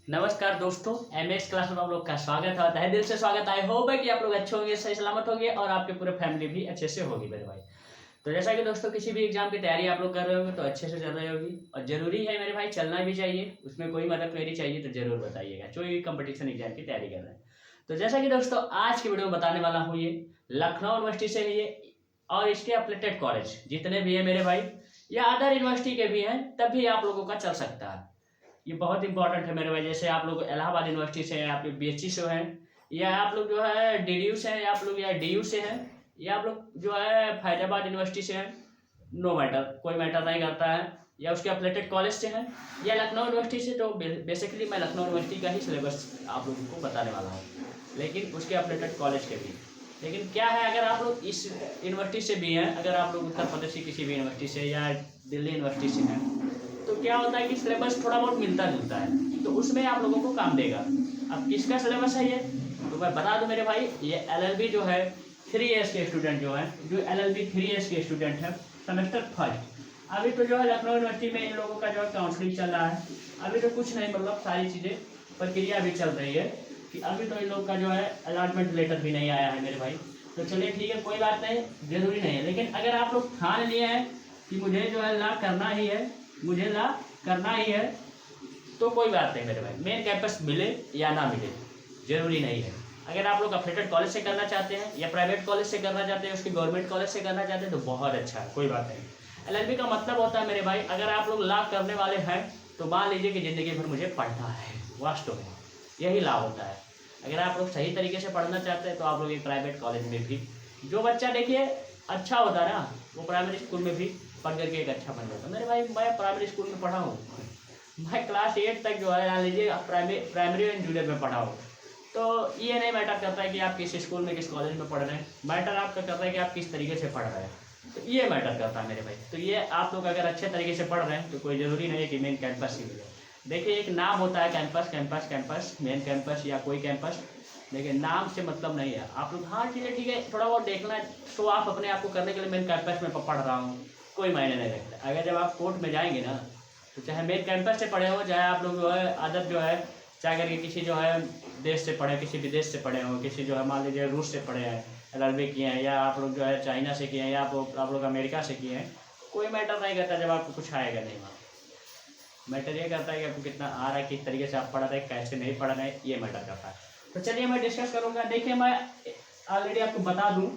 नमस्कार दोस्तों, MS class में आप लोग का स्वागत है। तहे दिल से स्वागत। आई होप है कि आप लोग अच्छे होंगे, सही सलामत होंगे और आपके पूरे फैमिली भी अच्छे से होगी मेरे भाई। तो जैसा कि दोस्तों किसी भी एग्जाम की तैयारी आप लोग कर रहे होंगे तो अच्छे से चल रही होगी और जरूरी है मेरे भाई, चलना भी चाहिए। उसमें कोई मदद मेरी चाहिए तो जरूर बताइएगा, जो भी कंपटीशन एग्जाम की तैयारी कर रहे हैं। तो जैसा कि दोस्तों आज की वीडियो में बताने वाला हूँ, ये लखनऊ यूनिवर्सिटी से है ये, और इसके अफिलिएटेड कॉलेज जितने भी है मेरे भाई या अदर यूनिवर्सिटी के भी हैं, तभी आप लोगों का चल सकता है। ये बहुत इंपॉर्टेंट है मेरे भाई। जैसे आप लोग इलाहाबाद यूनिवर्सिटी से हैं, आप लोग बीएचयू से हैं, या आप लोग जो है डीडीयू से हैं, या आप लोग या डीयू से हैं, या आप लोग जो है फैजाबाद यूनिवर्सिटी से हैं, नो मैटर, कोई मैटर नहीं करता है, या उसके अफिलिएटेड कॉलेज से हैं, या लखनऊ यूनिवर्सिटी से। तो बेसिकली मैं लखनऊ यूनिवर्सिटी का ही सिलेबस आप लोगों को बताने वाला हूँ, लेकिन उसके अफिलिएटेड कॉलेज के भी। लेकिन क्या है, अगर आप लोग इस यूनिवर्सिटी से भी हैं, अगर आप लोग उत्तर प्रदेश की किसी भी यूनिवर्सिटी से या दिल्ली यूनिवर्सिटी से हैं, तो क्या होता है कि सिलेबस थोड़ा बहुत मिलता जुलता है, तो उसमें आप लोगों को काम देगा। अब किसका सिलेबस है ये, तो मैं बता दूं मेरे भाई, ये एलएलबी जो है 3 इयर्स के स्टूडेंट जो है, जो एलएलबी 3 इयर्स के स्टूडेंट है, सेमेस्टर फर्स्ट। अभी तो जो है लखनऊ यूनिवर्सिटी में इन लोगों का जो है काउंसलिंग चल रहा है। अभी तो कुछ नहीं, मतलब सारी चीज़ें प्रक्रिया भी चल रही है कि अभी तो इन लोग का जो है अलॉटमेंट लेटर भी नहीं आया है मेरे भाई। तो चलिए ठीक है, कोई बात नहीं, जरूरी नहीं है। लेकिन अगर आप लोग ठान लिए हैं कि मुझे जो है ला करना ही है, मुझे ला करना ही है, तो कोई बात नहीं मेरे भाई। मेन कैंपस मिले या ना मिले जरूरी नहीं है। अगर आप लोग अफिलिएटेड कॉलेज से करना चाहते हैं या प्राइवेट कॉलेज से करना चाहते हैं, उसकी गवर्नमेंट कॉलेज से करना चाहते हैं, तो बहुत अच्छा है, कोई बात नहीं। एलएलबी का मतलब होता है मेरे भाई, अगर आप लोग लाभ करने वाले हैं तो मान लीजिए कि ज़िंदगी भर मुझे पढ़ना है, वास्तव में यही लाभ होता है। अगर आप लोग सही तरीके से पढ़ना चाहते हैं तो आप लोग एक प्राइवेट कॉलेज में भी, जो बच्चा देखिए अच्छा होता है ना, वो प्राइमरी स्कूल में भी पढ़ करके एक अच्छा बन जाता है। मेरे भाई मैं प्राइमरी स्कूल में पढ़ा हूँ, मैं क्लास 8 तक जो है मान लीजिए प्राइमरी एंड जूनियर में पढ़ा हूँ। तो ये नहीं मैटर करता है कि आप किस स्कूल में किस कॉलेज में पढ़ रहे हैं, मैटर आपका करता है कि आप किस तरीके से पढ़ रहे हैं। तो ये मैटर करता है मेरे भाई। तो ये आप लोग अगर अच्छे तरीके से पढ़ रहे हैं तो कोई ज़रूरी नहीं है कि मेन कैंपस ही मिले। देखिए एक नाम होता है campus, campus campus main campus या कोई कैंपस, लेकिन नाम से मतलब नहीं है। आप लोग हाँ ठीक है थोड़ा बहुत देखना, तो आप अपने आप को करने के लिए मेन कैंपस में पढ़ रहा हूँ, कोई मायने नहीं रखता। अगर जब आप कोर्ट में जाएंगे ना, तो चाहे मेन कैंपस से पढ़े हो, चाहे आप लोग जो है अदर जो है चाहे करके किसी जो है देश से पढ़े, किसी विदेश से पढ़े हो, किसी जो है मान लीजिए रूस से पढ़े हैं, एलएलबी किए हैं, या आप लोग जो है चाइना से किए हैं, या आप लोग अमेरिका से किए हैं, कोई मैटर नहीं करता जब आपको कुछ आएगा नहीं। वहाँ मैटर ये करता है कि आपको कितना आ रहा है, किस तरीके से आप पढ़ रहे हैं, कैसे नहीं पढ़ रहे हैं, ये मैटर करता है। तो चलिए मैं डिस्कस करूँगा। देखिए मैं ऑलरेडी आपको बता दूँ,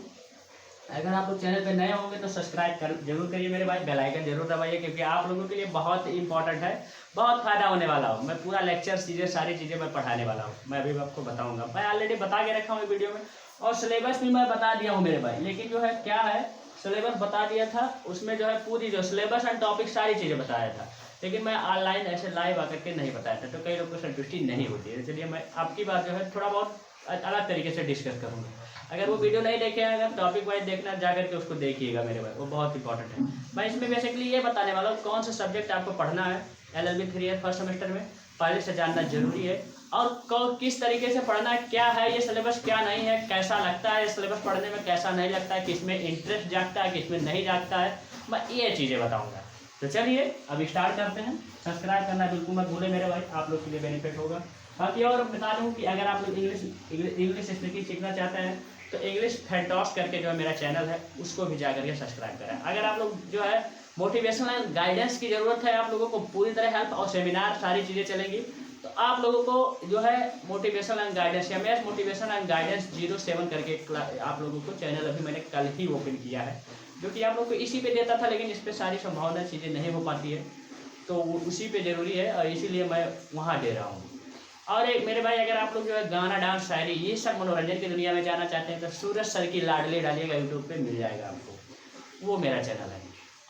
अगर आप लोग चैनल पे नए होंगे तो सब्सक्राइब जरूर करिए मेरे भाई, बेल आइकन जरूर दबाइए, क्योंकि आप लोगों के लिए बहुत इंपॉर्टेंट है, बहुत फायदा होने वाला हो। मैं पूरा लेक्चर चीज़ें सारी चीज़ें मैं पढ़ाने वाला हूँ, मैं अभी आपको बताऊँगा। मैं ऑलरेडी बता के रखा हूँ वीडियो में, और सिलेबस भी मैं बता दिया हूँ मेरे भाई। लेकिन जो है क्या है, सिलेबस बता दिया था, उसमें जो है पूरी जो सिलेबस एंड टॉपिक सारी चीज़ें बताया था, लेकिन मैं ऑनलाइन ऐसे लाइव आकर के नहीं बताया था, तो कई लोग को संतुष्टि नहीं होती है। चलिए मैं आपकी बात जो है थोड़ा बहुत अलग तरीके से डिस्कस करूँगा। अगर वो वीडियो नहीं देखे, अगर टॉपिक वाइज देखना जा करके उसको देखिएगा मेरे भाई, वो बहुत इंपॉर्टेंट है। मैं इसमें बेसिकली ये बताने वाला हूँ कौन सा सब्जेक्ट आपको पढ़ना है एलएलबी 3 ईयर फर्स्ट सेमेस्टर में, पहले से जानना जरूरी है। और किस तरीके से पढ़ना है, क्या है ये सिलेबस, क्या नहीं है, कैसा लगता है सिलेबस पढ़ने में, कैसा नहीं लगता है, किसमें इंटरेस्ट जागता है, किसमें नहीं जागता है, मैं ये चीज़ें बताऊँगा। तो चलिए अब स्टार्ट करते हैं। सब्सक्राइब करना बिल्कुल मत भूलें मेरे भाई, आप लोग के लिए बेनिफिट होगा। बाकी और बता दूं कि अगर आप लोग इंग्लिश स्पीकिंग सीखना चाहते हैं तो इंग्लिश फैंटॉस करके जो है मेरा चैनल है, उसको भी जा करके सब्सक्राइब करें। अगर आप लोग जो है मोटिवेशनल गाइडेंस की ज़रूरत है, आप लोगों को पूरी तरह हेल्प और सेमिनार सारी चीज़ें चलेंगी, तो आप लोगों को जो है मोटिवेशन एंड गाइडेंस या मैथ मोटिवेशन एंड गाइडेंस 07 करके आप लोगों को चैनल अभी मैंने कल ही ओपन किया है, जो कि आप लोग को इसी पे देता था, लेकिन इस पर सारी संभावना चीज़ें नहीं हो पाती है, तो उसी पे ज़रूरी है और इसीलिए मैं वहाँ दे रहा हूँ। और एक मेरे भाई, अगर आप लोग जो है गाना, डांस, शायरी, ये सब मनोरंजन की दुनिया में जाना चाहते हैं तो सूरज सर की लाडली डालिएगा, यूट्यूब पे मिल जाएगा आपको, वो मेरा चैनल है।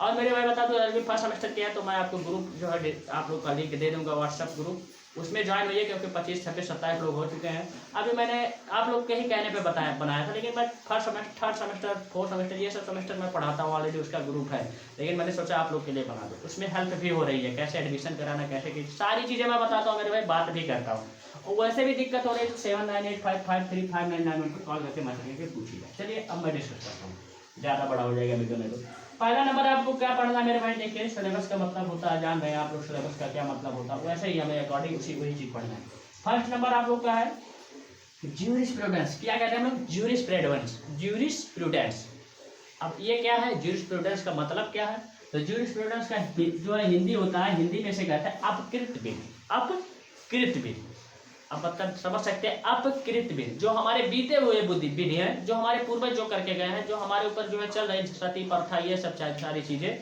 और मेरे भाई बता दो, अगर फर्स्ट सेमेस्टर किया है तो मैं आपको ग्रुप जो है आप लोग का लिंक दे दूँगा, व्हाट्सअप ग्रुप, उसमें ज्वाइन होइए, क्योंकि 25, 26, 27 लोग हो चुके हैं। अभी मैंने आप लोग के ही कहने पे बनाया था, लेकिन मैं first semester, third semester, fourth semester, ये सब सेमेस्टर मैं पढ़ाता हूँ, ऑलरेडी उसका ग्रुप है, लेकिन मैंने सोचा आप लोग के लिए बना दो। उसमें हेल्प भी हो रही है, कैसे एडमिशन कराना, कैसे की सारी चीज़ें मैं बताता हूँ मेरे भाई, बात भी करता हूँ। और वैसे भी दिक्कत हो रही है तो 7985535991 पर कॉल करके मैसेज करके पूछिएगा। चलिए अब मैं डिस्कस करता हूँ, ज़्यादा बड़ा हो जाएगा वीडियो में तो। पहला नंबर आपको क्या पढ़ना है मेरे भाई, देखिए सिलेबस का मतलब होता है, जान रहे हैं आप लोग सिलेबस का क्या मतलब होता है, वैसे ही हमें अकॉर्डिंग उसी वही चीज पढ़ना है। फर्स्ट नंबर आप लोग का है ज्यूरिस्प्रूडेंस। क्या कहते हैं हम लोग? Jurisprudence, jurisprudence. अब ये क्या है ज्यूरिस्प्रूडेंस का मतलब क्या है? तो ज्यूरिस्प्रूडेंस का जो है हिंदी होता है, हिंदी में से कहते हैं अपकृत विधि, अपकृत विधि। अब मतलब समझ सकते हैं अपकृत विधि, जो हमारे बीते हुए विधि हैं, जो हमारे पूर्वज जो करके गए हैं, जो हमारे ऊपर जो है चल रही सती प्रथा, ये सब सारी चीजें,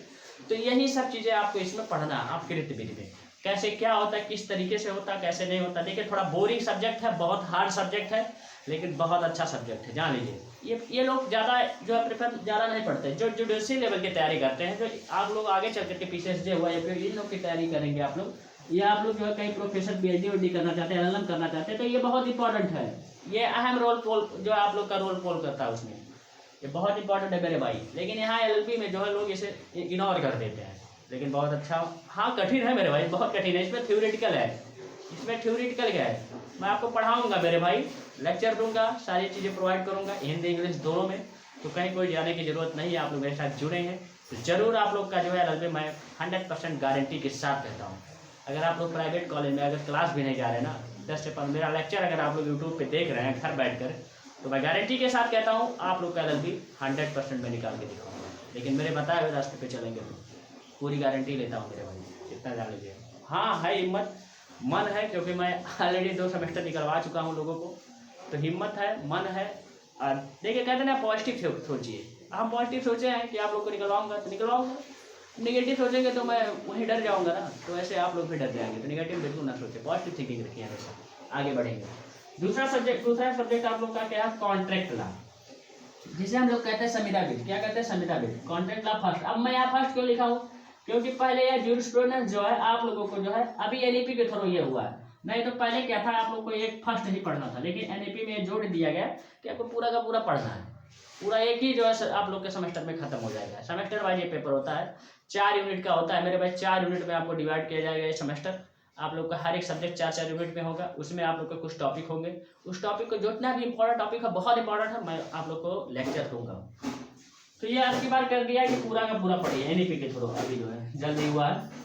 तो यही सब चीजें आपको इसमें पढ़ना है अपकृत विधि में। कैसे क्या होता है, किस तरीके से होता है, कैसे नहीं होता। देखिए थोड़ा बोरिंग सब्जेक्ट है, बहुत हार्ड सब्जेक्ट है, लेकिन बहुत अच्छा सब्जेक्ट है, जान लीजिए। ये लोग ज़्यादा जो है प्रेफर ज़्यादा नहीं पढ़ते, जो जुडिशरी लेवल की तैयारी करते हैं, जो आप लोग आगे चल करके पीसीएसडी हुआ या फिर इन लोग की तैयारी करेंगे आप लोग, या आप लोग जो है कहीं प्रोफेसर पीएचडी करना चाहते हैं, एलएलएम करना चाहते हैं, तो ये बहुत इंपॉर्टेंट है। ये अहम रोल जो आप लोग का रोल प्ले करता है उसमें, ये बहुत इंपॉर्टेंट है मेरे भाई। लेकिन यहाँ एलएलबी में जो है लोग इसे इग्नोर कर देते हैं, लेकिन बहुत अच्छा, हाँ कठिन है मेरे भाई, बहुत कठिन है। इसमें थ्योरेटिकल है, इसमें थ्योरेटिकल क्या है, मैं आपको पढ़ाऊंगा मेरे भाई, लेक्चर दूंगा, सारी चीज़ें प्रोवाइड करूंगा हिंदी इंग्लिश दोनों में, तो कहीं कोई जाने की जरूरत नहीं है। आप लोग मेरे साथ जुड़े हैं तो जरूर आप लोग का जो है एलएलबी मैं 100% गारंटी के साथ कहता हूँ। अगर आप लोग प्राइवेट कॉलेज में अगर क्लास भी नहीं जा रहे ना, 10 से 15 मेरा लेक्चर अगर आप लोग यूट्यूब पे देख रहे हैं घर बैठ कर, तो मैं गारंटी के साथ कहता हूँ आप लोग का एलएलबी 100% में निकाल के दिखाऊंगा। लेकिन मेरे बताए हुए रास्ते पे चलेंगे तो पूरी गारंटी लेता हूँ मेरे भाई, इतना जान लीजिए। हाँ है हिम्मत, मन है, क्योंकि मैं ऑलरेडी 2 सेमेस्टर निकलवा चुका हूँ लोगों को, तो हिम्मत है, मन है। और देखिए कहते हैं ना पॉजिटिव सोचिए, हम पॉजिटिव सोचे हैं कि आप लोग को निकलवाऊंगा तो निकलवाऊंगा, निगेटिव सोचेंगे तो मैं वहीं डर जाऊंगा ना, तो ऐसे आप लोग भी डर जाएंगे। तो निगेटिव बिल्कुल ना सोचे, पॉजिटिव थिंकिंग रखिए, हमेशा आगे बढ़ेंगे। दूसरा सब्जेक्ट आप लोग का क्या है, कॉन्ट्रैक्ट लॉ, जिसे हम लोग कहते हैं संविदा विधि। क्या कहते हैं? संविदा विधि, कॉन्ट्रैक्ट लॉ फर्स्ट। अब मैं यहाँ फर्स्ट क्यों लिखा हूँ, क्योंकि पहले यह ज्यूरिस्प्रूडेंस जो है आप लोगों को जो है अभी एनईपी के थ्रू ये हुआ है, नहीं तो पहले क्या था आप लोग को एक फर्स्ट ही पढ़ना था, लेकिन एनईपी में जोड़ दिया गया कि आपको पूरा का पूरा पढ़ना है, पूरा एक ही जो है आप लोग के सेमेस्टर में खत्म हो जाएगा। सेमेस्टर वाइज ये पेपर होता है, 4 यूनिट का होता है मेरे भाई, 4 यूनिट में आपको डिवाइड किया जाएगा ये सेमेस्टर। आप लोग का हर एक सब्जेक्ट 4-4 यूनिट में होगा, उसमें आप लोग के कुछ टॉपिक होंगे, उस टॉपिक को जितना भी इंपॉर्टेंट टॉपिक है, बहुत इंपॉर्टेंट है, मैं आप लोग को लेक्चर दूंगा। तो ये आपकी बार कर दिया कि पूरा का पूरा पढ़िए एनईपी के थ्रू, अभी जो है जल्दी हुआ है।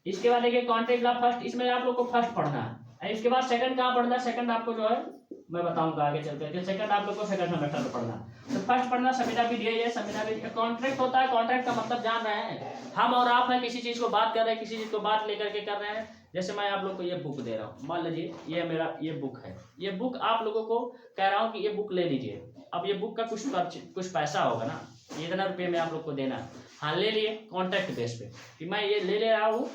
इसके बाद देखिए कॉन्ट्रैक्ट लॉ फर्स्ट, इसमें आप लोग को फर्स्ट पढ़ना है। इसके बाद सेकंड कहाँ पढ़ना है, सेकंड आपको जो है मैं बताऊंगा आगे चलते हैं, सेकंड आप लोग को सेकंड सेमेस्टर में पढ़ना। तो फर्स्ट पढ़ना संविदा विधि है, ये संविदा विधि कॉन्ट्रैक्ट होता है। कॉन्ट्रैक्ट का मतलब जान रहे हैं, हम और आप हैं, किसी चीज को बात कर रहे हैं, किसी चीज को बात लेकर के कर रहे हैं। जैसे मैं आप लोग को ये बुक दे रहा हूँ, मान लीजिए ये मेरा ये बुक है, ये बुक आप लोगों को कह रहा हूँ कि ये बुक ले लीजिए। अब ये बुक का कुछ पैसा होगा ना, इतना रुपये में आप लोग को देना, हाँ ले लिए कॉन्ट्रैक्ट बेस पे कि मैं ये ले रहा हूँ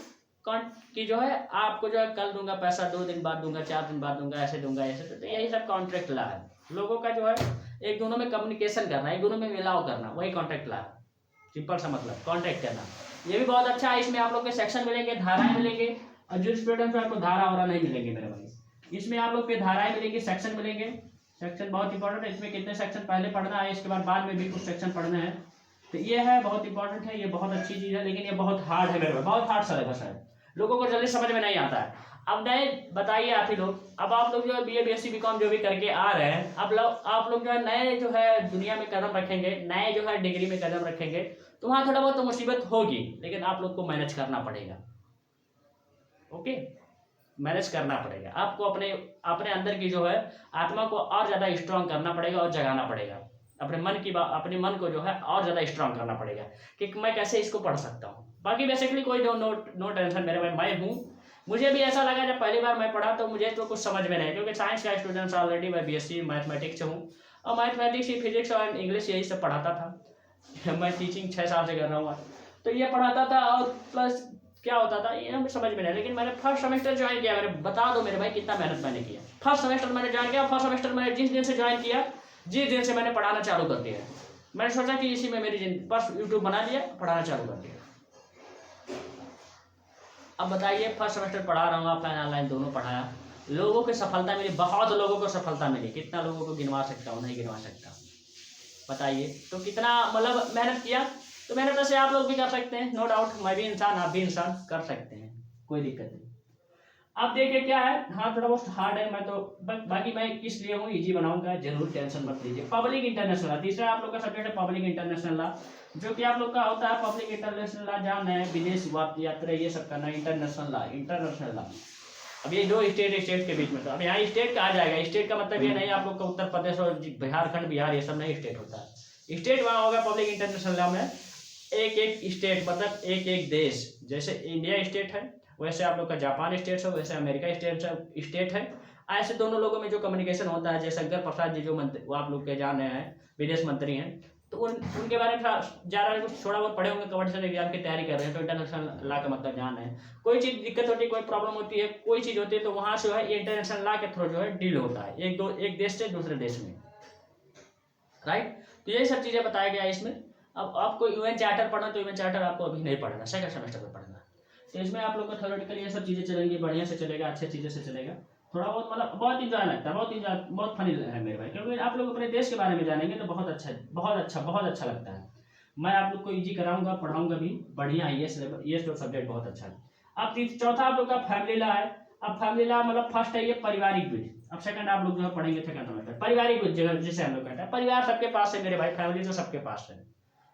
कि जो है आपको जो है कल दूंगा पैसा, 2 दिन बाद दूंगा, 4 दिन बाद दूंगा, ऐसे दूंगा ऐसे। तो यही सब कॉन्ट्रैक्ट लॉ है, लोगों का जो है एक दोनों में कम्युनिकेशन करना, एक दोनों में मिलाव करना, वही कॉन्ट्रैक्ट लॉ है। सिंपल सा मतलब कॉन्ट्रैक्ट करना। ये भी बहुत अच्छा है, इसमें आप लोग के सेक्शन मिलेंगे, धाराएं मिलेंगे, और ज्यूरिस्प्रूडेंस में आपको धारा वारा नहीं मिलेंगे मेरे भाई। इसमें आप लोग के धाराएं मिलेंगी, सेक्शन मिलेंगे, सेक्शन बहुत इंपॉर्टेंट है। इसमें कितने सेक्शन पहले पढ़ना है, इसके बाद में भी कुछ सेक्शन पढ़ना है, तो ये है बहुत इंपॉर्टेंट है, ये बहुत अच्छी चीज़ है। लेकिन ये बहुत हार्ड है मेरे भाई, बहुत हार्ड सिलेबस है, लोगों को जल्दी समझ में नहीं आता है। अब नए बताइए आप ही लोग, अब आप लोग जो है बीए बीएससी बीकॉम जो भी करके आ रहे हैं, अब आप लोग जो है नए जो है दुनिया में कदम रखेंगे, नए जो है डिग्री में कदम रखेंगे, तो वहाँ थोड़ा बहुत तो मुसीबत होगी, लेकिन आप लोग को मैनेज करना पड़ेगा। ओके, मैनेज करना पड़ेगा आपको, अपने अंदर की जो है आत्मा को और ज़्यादा स्ट्रांग करना पड़ेगा और जगाना पड़ेगा। अपने मन को जो है और ज़्यादा स्ट्रांग करना पड़ेगा कि मैं कैसे इसको पढ़ सकता हूँ। बाकी बेसिकली कोई नो टेंशन मेरे भाई, मैं हूँ। मुझे भी ऐसा लगा जब पहली बार मैं पढ़ा तो मुझे तो कुछ समझ में नहीं, क्योंकि साइंस का स्टूडेंट ऑलरेडी, मैं बीएससी मैथमेटिक्स से हूँ, और मैथमेटिक्स फिजिक्स और इंग्लिश यही सब पढ़ाता था। मैं टीचिंग 6 साल से कर रहा हूँ, तो ये पढ़ाता था, और प्लस क्या होता था ये हमें समझ में नहीं। लेकिन मैंने फर्स्ट सेमेस्टर ज्वाइन किया, मेरे बता दो मेरे भाई कितना मेहनत मैंने किया। फर्स्ट सेमेस्टर मैंने ज्वाइन किया, फर्स्ट सेमेस्टर मैंने जिस दिन से ज्वाइन किया, जिस दिन से मैंने पढ़ाना चालू कर दिया, मैंने सोचा कि इसी में मेरी जिंदगी, बस यूट्यूब बना दिया, पढ़ाना चालू कर दिया। अब बताइए फर्स्ट सेमेस्टर पढ़ा रहा हूँ, ऑफलाइन ऑनलाइन दोनों पढ़ाया, लोगों को सफलता मिली, बहुत लोगों को सफलता मिली। कितना लोगों को गिनवा सकता हूँ, नहीं गिनवा सकता, बताइए। तो कितना मतलब मेहनत किया, तो मेहनत ऐसे आप लोग भी कर सकते हैं, नो डाउट। मैं भी इंसान, आप भी इंसान, कर सकते हैं, कोई दिक्कत नहीं। अब देखिए क्या है, हाँ थोड़ा बहुत हार्ड है, मैं तो बाकी मैं किस लिए हूँ इजी बनाऊंगा, जरूर टेंशन मत लीजिए। पब्लिक इंटरनेशनल लॉ, तीसरा आप लोग का सब्जेक्ट है पब्लिक इंटरनेशनल लॉ, जो कि आप लोग का होता है पब्लिक इंटरनेशनल लॉ, जानना है विदेश यात्रा ये सब करना है, इंटरनेशनल लॉ, इंटरनेशनल लॉ। अब ये दो स्टेट के बीच में, तो अब यहाँ स्टेट का आ जाएगा। स्टेट का मतलब ये नहीं आप लोग का उत्तर प्रदेश और झारखंड बिहार ये सब नहीं स्टेट होता है। स्टेट वहाँ होगा पब्लिक इंटरनेशनल लॉ में एक एक स्टेट, मतलब एक एक देश, जैसे इंडिया स्टेट है वैसे आप लोग का जापान स्टेट है, वैसे अमेरिका स्टेट है। ऐसे दोनों लोगों में जो कम्युनिकेशन होता है, जैसे शंकर प्रसाद जी जो मंत्री, वो आप लोग के जान रहे हैं विदेश मंत्री हैं, तो उनके बारे में ज़्यादा कुछ थोड़ा बहुत पढ़े होंगे, कॉम्पिटिशन एग्जाम की तैयारी कर रहे हैं तो इंटरनेशनल लॉ का मतलब जान रहे हैं। कोई चीज़ दिक्कत होती है, कोई प्रॉब्लम होती है, कोई चीज़ होती है, तो वहाँ जो है ये इंटरनेशनल लॉ के थ्रू जो है डील होता है एक देश से दूसरे देश में, राइट। तो ये सब चीज़ें बताया गया है इसमें। अब आपको यूएन चार्टर पढ़ना, तो यूएन चार्टर आपको अभी नहीं पढ़ना, सेकंड सेमेस्टर में पढ़ना। तो इसमें आप लोग को थ्योरेटिकली ये सब चीज़ें चलेंगी, बढ़िया से चलेगा, अच्छे चीज़ें से चलेगा। थोड़ा बहुत मतलब बहुत इंजॉय लगता है, बहुत फनी है मेरे भाई, क्योंकि आप लोग अपने देश के बारे में जानेंगे तो बहुत अच्छा लगता है। मैं आप लोग को ईजी कराऊंगा, पढ़ाऊंगा भी बढ़िया है, ये सब्जेक्ट बहुत अच्छा है। अब चौथा आप लोग का फैमिली लॉ है। अब फैमिली लॉ मतलब फर्स्ट है ये पारिवारिक विधि, अब सेकंड आप लोग जो है पढ़ेंगे सेकंड सेमेस्टर पारिवारिक विधि, जिसे हम लोग कहते हैं परिवार सबके पास है मेरे भाई, फैमिली तो सबके पास है,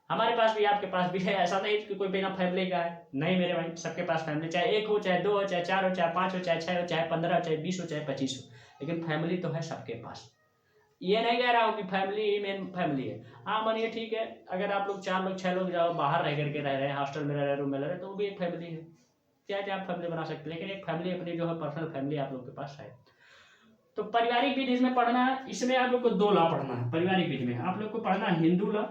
हमारे पास भी आपके पास भी है, ऐसा नहीं कि कोई बिना फैमिली का है, नहीं मेरे भाई सबके पास फैमिली, चाहे एक हो, चाहे दो हो, चाहे चार हो, चाहे पाँच हो, चाहे छः हो, चाहे 15 हो, चाहे 20 हो, चाहे 25 हो, लेकिन फैमिली तो है सबके पास। ये नहीं कह रहा हूँ कि फैमिली ही मेन फैमिली है, हाँ मानिए ठीक है, अगर आप लोग 4 लोग 6 लोग जाओ बाहर रह करके रह रहे हैं, हॉस्टल में रह रहे हैं, रूम में रह रहे हैं, तो वो भी एक फैमिली है, क्या क्या आप फैमिली बना सकते हैं, लेकिन एक फैमिली अपनी जो है पर्सनल फैमिली आप लोग के पास है। तो पारिवारिक विधि इसमें पढ़ना है, इसमें आप लोग को 2 लॉ पढ़ना है पारिवारिक विधि में, आप लोग को पढ़ना है हिंदू लॉ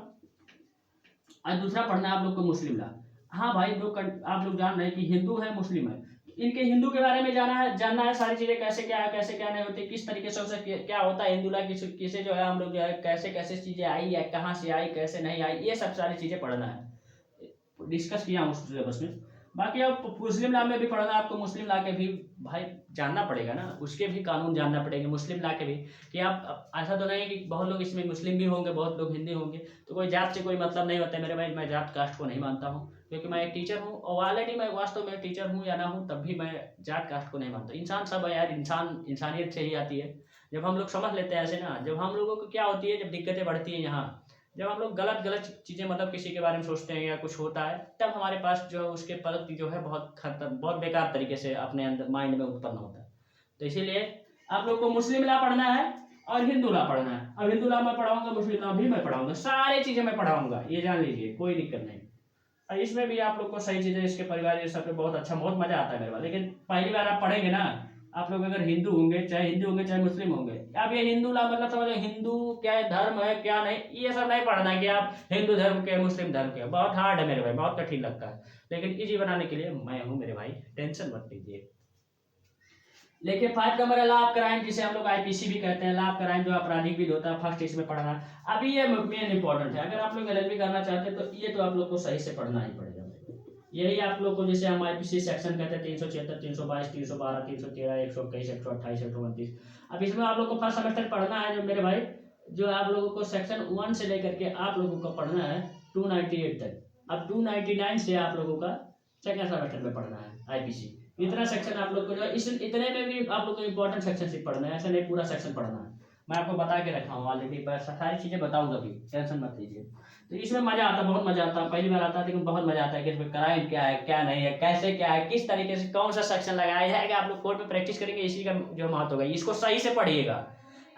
और दूसरा पढ़ना है आप लोग को मुस्लिम लॉ। हाँ भाई आप लोग जान रहे हैं कि हिंदू है मुस्लिम है, इनके हिंदू के बारे में जानना है सारी चीजें, कैसे क्या है कैसे क्या नहीं होती, किस तरीके से उसे क्या होता है हिंदू लॉ, किसे जो है हम लोग जो है कैसे कैसे चीजें आई है, कहाँ से आई, कैसे नहीं आई, ये सब सारी चीजें पढ़ना है, डिस्कस किया हूँ उस सिलेबस में। बाकी अब मुस्लिम लॉ में भी पढ़ना है आपको, मुस्लिम लॉ के भी भाई जानना पड़ेगा ना, उसके भी कानून जानना पड़ेगा मुस्लिम लॉ के भी, कि आप ऐसा तो नहीं है कि बहुत लोग इसमें मुस्लिम भी होंगे बहुत लोग हिंदी होंगे, तो कोई जात से कोई मतलब नहीं होता है मेरे भाई, मैं जात कास्ट को नहीं मानता हूँ, क्योंकि मैं एक टीचर हूँ और ऑलरेडी मैं वास्तव में टीचर हूँ या ना हूँ, तब भी मैं जात कास्ट को नहीं मानता। इंसान सब है यार, इंसानियत से ही आती है, जब हम लोग समझ लेते हैं ऐसे ना, जब हम लोगों को क्या होती है, जब दिक्कतें बढ़ती हैं यहाँ, जब हम लोग गलत चीज़ें मतलब किसी के बारे में सोचते हैं या कुछ होता है, तब हमारे पास जो है उसके प्रति जो है बहुत बेकार तरीके से अपने अंदर माइंड में उत्पन्न होता है। तो इसीलिए आप लोग को मुस्लिम लॉ पढ़ना है और हिंदू लॉ पढ़ना है। अब हिंदू लॉ मैं पढ़ाऊंगा, मुस्लिम लॉ भी मैं पढ़ाऊंगा, सारी चीज़ें मैं पढ़ाऊंगा, ये जान लीजिए, कोई दिक्कत नहीं। और इसमें भी आप लोग को सही चीज़ें, इसके परिवार ये सब पे बहुत मजा आता है मेरे पास, लेकिन पहली बार आप पढ़ेंगे ना, आप लोग अगर हिंदू होंगे चाहे मुस्लिम होंगे, अब ये हिंदू लॉ मतलब समझो हिंदू क्या धर्म है क्या नहीं, ये सब नहीं पढ़ना कि आप हिंदू धर्म के मुस्लिम धर्म के, बहुत हार्ड है मेरे भाई, बहुत कठिन लगता है, लेकिन इजी बनाने के लिए मैं हूँ मेरे भाई, टेंशन मत लीजिए। देखिए 5 नंबर है लॉ ऑफ क्राइम, जिसे हम लोग आईपीसी भी कहते हैं, लॉ ऑफ क्राइम जो आपराधिक विधि होता है, फर्स्ट इसमें पढ़ना। अभी ये मेन इंपॉर्टेंट है, अगर आप लोग एलएलबी करना चाहते हैं तो ये तो आप लोग को सही से पढ़ना ही पड़ेगा। यही आप लोग को जैसे हम आईपीसी सेक्शन कहते हैं 376 322 312 313 121 128 129, अब इसमें आप लोग को फर्स्ट सेमेस्टर पढ़ना है जो मेरे भाई, जो आप लोगों को सेक्शन 1 से लेकर के आप लोगों को पढ़ना है 298 तक, अब 299 से आप लोगों का सेकंड सेमेस्टर में पढ़ना है आईपीसी। इतना सेक्शन आप लोग को जो है इतने में भी आप लोग को इंपॉर्टेंट सेक्शन सिर्फ पढ़ना है, ऐसा नहीं पूरा सेक्शन पढ़ना है, मैं आपको बता के रखा हूँ ऑलरेडी, सारी चीज़ें बताऊंगा भी, टेंशन मत लीजिए। तो इसमें मजा आता है, बहुत मजा आता है, पहली बार आता है लेकिन बहुत मजा आता है कि इसमें क्राइम क्या है क्या नहीं है, कैसे क्या है, किस तरीके से कौन सा सेक्शन लगाया है, कि आप लोग कोर्ट में प्रैक्टिस करेंगे, इसी का जो महत्व होगा, इसको सही से पढ़िएगा।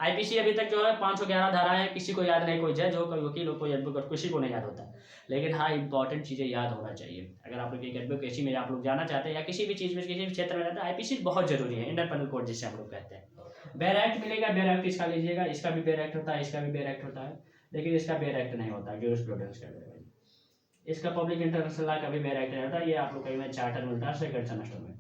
आईपीसी अभी तक जो है 511 धाराएं हैं, किसी को याद नहीं, कोई जज हो, कोई वकील हो, कोई एडवोकेट, किसी को नहीं याद होता, लेकिन हाँ इंपॉर्टेंट चीज़ें याद होना चाहिए। अगर आप लोग एक एडवोकेसी में आप लोग जाना चाहते हैं या किसी भी चीज़ में किसी भी क्षेत्र में जाते हैं, आईपीसी बहुत जरूरी है, इंडियन पेनल कोड जिसे हम लोग कहते हैं। बेयर एक्ट मिलेगा, बेयर एक्ट इसका लीजिएगा, इसका भी बेयर एक्ट होता है, इसका भी बेयर एक्ट होता है, लेकिन इसका बेयर एक्ट नहीं होता जूरिस्प्रूडेंस का, इसका पब्लिक इंटरनेशनल लॉ का भी बेयर एक्ट नहीं होता, ये आप लोग का में चार्टर मिलता है सेकंड सेमेस्टर में।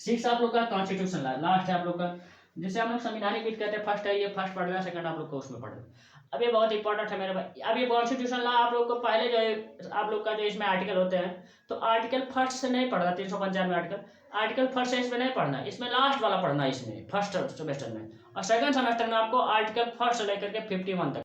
6 आप लोग का कॉन्स्टिट्यूशन लॉ, लास्ट है आप लोग का, जिसे हम लोग संविधानिक विधि कहते हैं, फर्स्ट है ये, फर्स्ट पढ़ लिया, सेकंड आप लोग को उसमें पढ़ लिया। अब ये बहुत इंपॉर्टेंट है मेरे भाई, अब ये कॉन्स्टिट्यूशन लॉ आप लोग को पहले जो है आप लोग का जो इसमें आर्टिकल होते हैं, तो आर्टिकल फर्स्ट से नहीं पढ़ना, 395 आर्टिकल फर्स्ट से इसमें नहीं पढ़ना, इसमें लास्ट वाला पढ़ना है इसमें फर्स्ट सेमेस्टर में, और सेकंड सेमेस्टर में आपको आर्टिकल फर्स्ट से लेकर के 51 तक